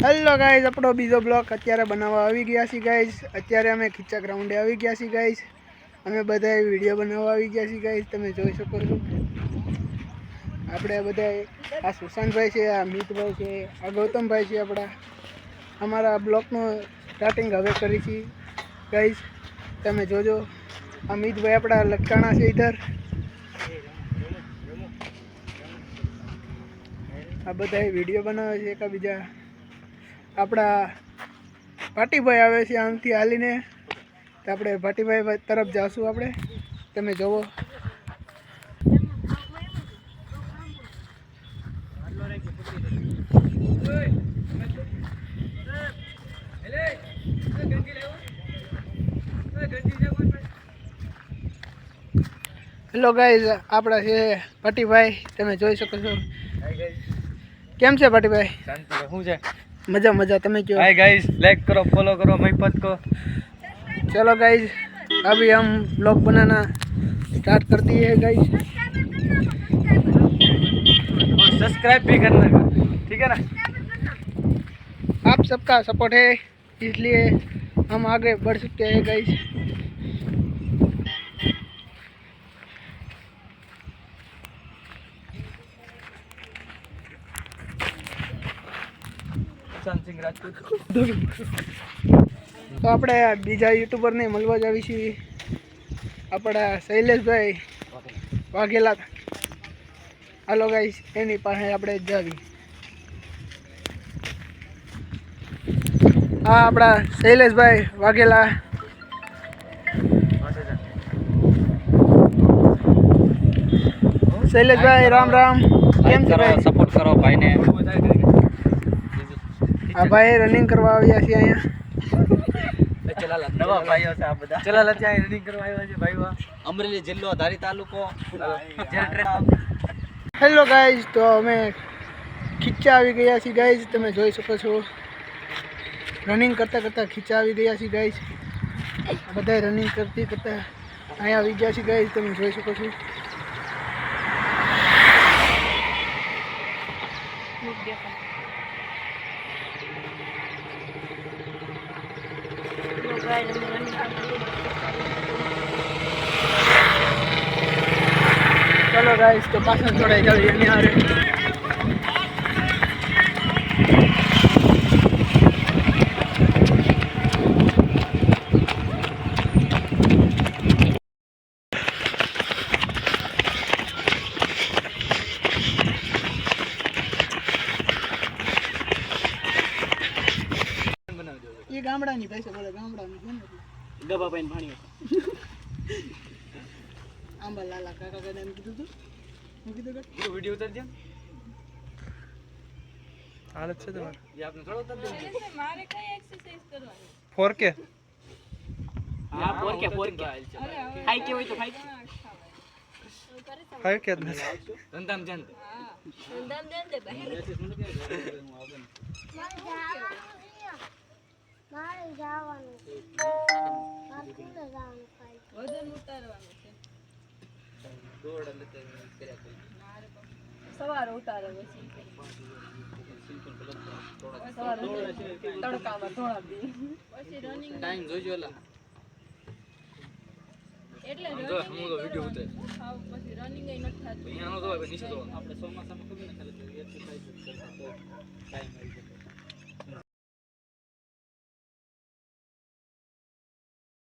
Hello guys, આપણો બીજો block અત્યારે બનાવવા આવી ગયા છીએ ગાઈઝ। અત્યારે અમે ખીચા ગ્રાઉન્ડે આવી ગયા છીએ ગાઈઝ। અમે બધા વિડીયો બનાવવા આવી ગયા છીએ ગાઈઝ। તમે જોઈ શકો છો આપણે બધા આ સુશાંતભાઈ છે, આ મિતભાઈ છે, આ ગૌતમભાઈ છે। આપણા અમારા બ્લોકનું સ્ટાર્ટિંગ હવે કરી છે ગાઈઝ। તમે જોજો, આ મિતભાઈ આપણા લટકાણા છે ઇધર। આ બધા વિડીયો બનાવે છે એકબીજા। આપણા ભાટીભાઈ આવે છે આમથી હાલીને, તો આપણે ભાટીભાઈ તરફ જાશું આપણે। તમે જોવો, હેલો ગાઈઝ, આપણા છે ભાટીભાઈ। તમે જોઈ શકો છો। કેમ છે ભાટીભાઈ? શાંતિ શું છે? मजा मजा। તમે क्यों? हाय गाइस, लाइक करो, फॉलो करो महिपत को। चलो गाइस, अभी हम ब्लॉग बनाना स्टार्ट कर दिए हैं गाइस। और सब्सक्राइब भी करना, ठीक है ना? आप सबका सपोर्ट है इसलिए हम आगे बढ़ सकते हैं गाइस। તો આપણે બીજા યુટ્યુબરને મળવા જ આવી છીએ। આપણા શૈલેષભાઈ વાઘેલા, હાલો ગાઈસ એની પાસે આપણે જાવી। હા, આપણા શૈલેષભાઈ વાઘેલા। શૈલેષભાઈ રામ રામ, કેમ છે ભાઈ? સપોર્ટ કરો ભાઈને। આ ભાઈ રનિંગ કરવા આવ્યા છે અહીંયા। નવા ભાઈઓ છે આ બધા। ચલાલા ત્યાં રનિંગ કરવા આવ્યા છે ભાઈઓ। અમરેલી જિલ્લો, ધારી તાલુકો। હેલો ગાઈઝ, તો અમે ખીચા આવી ગયા છીએ ગાઈઝ। તમે જોઈ શકો છો રનિંગ કરતાં કરતાં ખીચા આવી ગયા છીએ ગાઈઝ। બધા રનિંગ કરતાં અહીંયા આવી ગયા છીએ ગાઈઝ। તમે જોઈ શકો છો। चलो गाइस, तो पास थोड़ा जल्दी नहीं आ रहे। ये गामड़ा नहीं पैसे बोले, गामड़ा में डब्बा पानी पानी आंबा लाला काका का नाम कीधुं તું? હું કીધું કે તો વિડિયો ઉતાર દે। હાલત છે તમારે ये आपने थोड़ा उतार दे। मारे कई एक्सरसाइज करवानी 4K। हां 4K हाई के होय तो हाई 5K જ નથી। ધંધામ જાન हां धंधाम देन दे भाई મારે જવાનું મારે જવાનું ખાઈ वजन उतारવાનું છે। દોડ લેતે કર્યા કોઈ સવારે ઉતારે પછી સવારે તડકામાં ધોળા દી પછી રનિંગ ટાઈમ જોજો એલા એટલે જો હું તો વિડિયો ઉતાર ખાવ પછી રનિંગ ય નથી થતું। અહીંયા નો તો નીચે તો આપણે ચોમાસામાં ખબર ને ખાલી એક્સરસાઇઝ કરતા તો ટાઈમ આવી જાય।